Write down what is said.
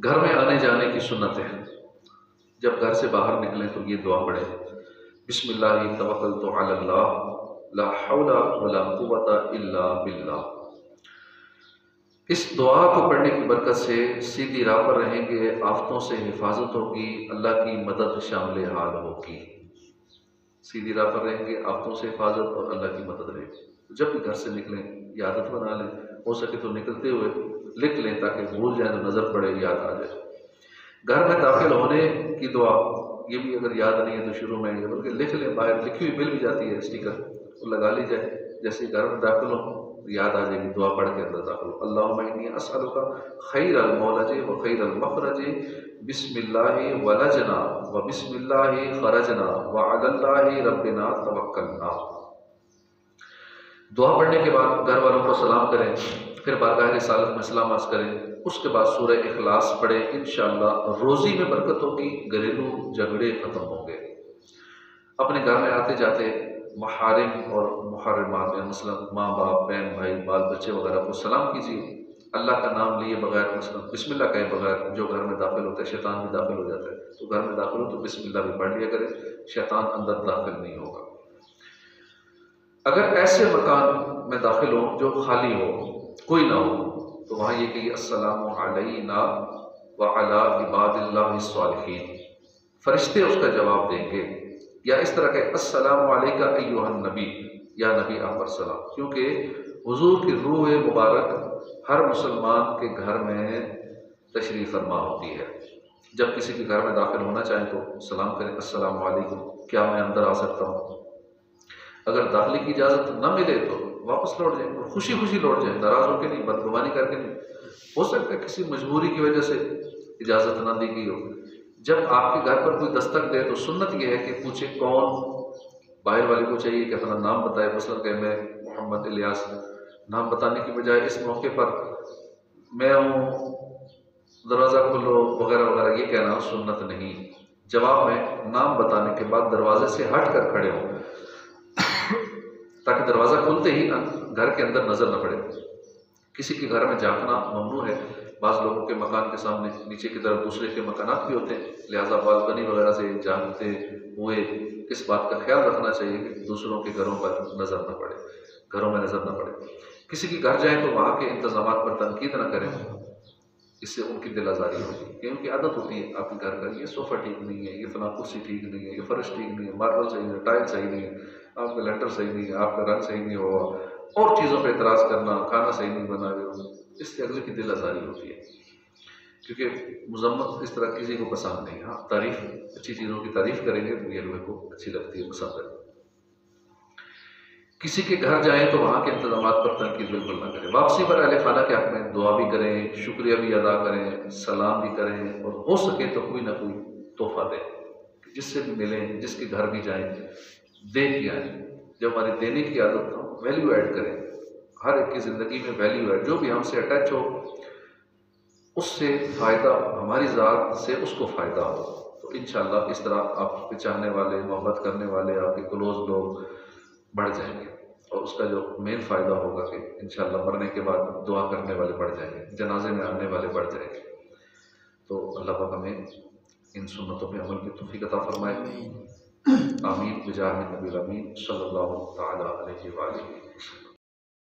گھر میں آنے جانے کی سنتیں، جب گھر سے باہر نکلیں تو یہ دعا پڑھیں، بسم اللہ توکلت علی اللہ لا حول ولا قوت الا باللہ۔ اس دعا کو پڑھنے کی برکت سے سیدھی راہ پر رہیں گے، آفتوں سے حفاظت ہوگی، اللہ کی مدد شامل حال ہوگی۔ سیدھی راہ پر رہیں گے، آفتوں سے حفاظت اور اللہ کی مدد رہے گی۔ جب بھی گھر سے نکلیں یہ عادت بنا لیں، ہو سکے تو نکلتے ہوئے لکھ لیں تاکہ بھول جائیں تو نظر پڑے، یاد آ جائے۔ گھر میں داخل ہونے کی دعا، یہ بھی اگر یاد نہیں ہے تو شروع میں بلکہ لکھ لیں، باہر لکھی ہوئی مل بھی جاتی ہے اسٹیکر، وہ لگا لی جائے، جیسے گھر میں داخل ہو یاد آ جائے گی، دعا پڑھ کے اندر داخل ہو۔ اللہم انی اسألک خیر المولج و خیر المخرج، بسم اللہ ولجنا و بسم اللہ خرجنا و علی اللہ ربنا توکلنا۔ دعا پڑھنے کے بعد گھر والوں کو سلام کریں، پھر بارگاہ رسالت میں سلام عرض کریں، اس کے بعد سورہ اخلاص پڑھیں، انشاءاللہ روزی میں برکت ہوگی، گھریلو جھگڑے ختم ہوں گے۔ اپنے گھر میں آتے جاتے محارم اور محرمات مثلا ماں باپ، بہن بھائی، بال بچے وغیرہ کو سلام کیجیے، اللہ کا نام لیے بغیر، مثلا بسم اللہ کہے بغیر جو گھر میں داخل ہوتا ہے شیطان بھی داخل ہو جاتا ہے، تو گھر میں داخل ہو تو بسم اللہ بھی پڑھ لیا کرے، شیطان اندر داخل نہیں ہوگا۔ اگر ایسے مکان میں داخل ہو جو خالی ہو، کوئی نہ ہو، تو وہاں یہ کہ السلام علینا وعلی عباد اللہ الصالحین، فرشتے اس کا جواب دیں گے، یا اس طرح کہ السلام علیکہ ایہا النبی، یا نبی آپ پر سلام، کیونکہ حضور کی روح مبارک ہر مسلمان کے گھر میں تشریف فرما ہوتی ہے۔ جب کسی کے گھر میں داخل ہونا چاہیں تو سلام کریں، السلام علیکم، کیا میں اندر آ سکتا ہوں؟ اگر داخلے کی اجازت نہ ملے تو واپس لوٹ جائیں، اور خوشی خوشی لوٹ جائیں، ناراض ہو کے نہیں، بدگمانی کر کے نہیں۔ ہو سکتا ہے کسی مجبوری کی وجہ سے اجازت نہ دی گئی ہو۔ جب آپ کے گھر پر کوئی دستک دے تو سنت یہ ہے کہ پوچھے کون، باہر والے کو چاہیے کہ اپنا نام بتائے، مثلا کہ میں محمد الیاس، نام بتانے کی بجائے اس موقع پر میں ہوں، دروازہ کھولو وغیرہ وغیرہ یہ کہنا سنت نہیں۔ جواب میں نام بتانے کے بعد دروازے سے ہٹ کر کھڑے ہوں تاکہ دروازہ کھلتے ہی گھر کے اندر نظر نہ پڑے۔ کسی کے گھر میں جھانکنا ممنوع ہے، بعض لوگوں کے مکان کے سامنے نیچے کی طرف دوسرے کے مکانات بھی ہوتے ہیں، لہٰذا بالکنی وغیرہ سے جھانکتے ہوئے اس بات کا خیال رکھنا چاہیے کہ دوسروں کے گھروں پر نظر نہ پڑے، گھروں میں نظر نہ پڑے۔ کسی کے گھر جائیں تو وہاں کے انتظامات پر تنقید نہ کریں، اس سے ان کی دل آزاری ہوتی ہے، کہ ان کی عادت ہوتی ہے آپ کے گھر کا، یہ صوفہ ٹھیک نہیں ہے، یہ فلاں کرسی ٹھیک نہیں ہے، یہ فرش ٹھیک نہیں ہے، ماربل صحیح نہیں ہے، ٹائل صحیح نہیں ہے، آپ کا لینٹر صحیح نہیں ہے، آپ کا رنگ صحیح نہیں ہوا، اور چیزوں پہ اعتراض کرنا، کھانا صحیح نہیں بنا رہے ہو، اس سے اگلے کی دل آزاری ہوتی ہے، کیونکہ مذمت اس طرح کسی کو پسند نہیں۔ ہاں تعریف، اچھی چیزوں کی تعریف کریں گے تو یہ اگلے کو اچھی لگتی ہے، پسند ہے۔ کسی کے گھر جائیں تو وہاں کے انتظامات پر تنقید بالکل نہ کریں۔ واپسی پر اہل خانہ کے حق میں دعا بھی کریں، شکریہ بھی ادا کریں، سلام بھی کریں، اور ہو سکے تو کوئی نہ کوئی تحفہ دیں، جس سے بھی ملیں، جس کے گھر بھی جائیں دے کے آئیں۔ جب ہماری دینے کی عادت ہو، ویلیو ایڈ کریں، ہر ایک کی زندگی میں ویلیو ایڈ، جو بھی ہم سے اٹیچ ہو اس سے فائدہ، ہماری ذات سے اس کو فائدہ ہو، تو انشاءاللہ اس طرح آپ کے چاہنے والے، محبت کرنے والے، آپ کے کلوز لوگ بڑھ جائیں گے، اور اس کا جو مین فائدہ ہوگا کہ انشاءاللہ مرنے کے بعد دعا کرنے والے بڑھ جائیں گے، جنازے میں آنے والے بڑھ جائیں گے۔ تو اللہ پاک ہمیں ان سنتوں پہ عمل کی توفیق عطا فرمائے، آمین بجاہ نبی الامین صلی اللہ تعالی علیہ وآلہ وسلم۔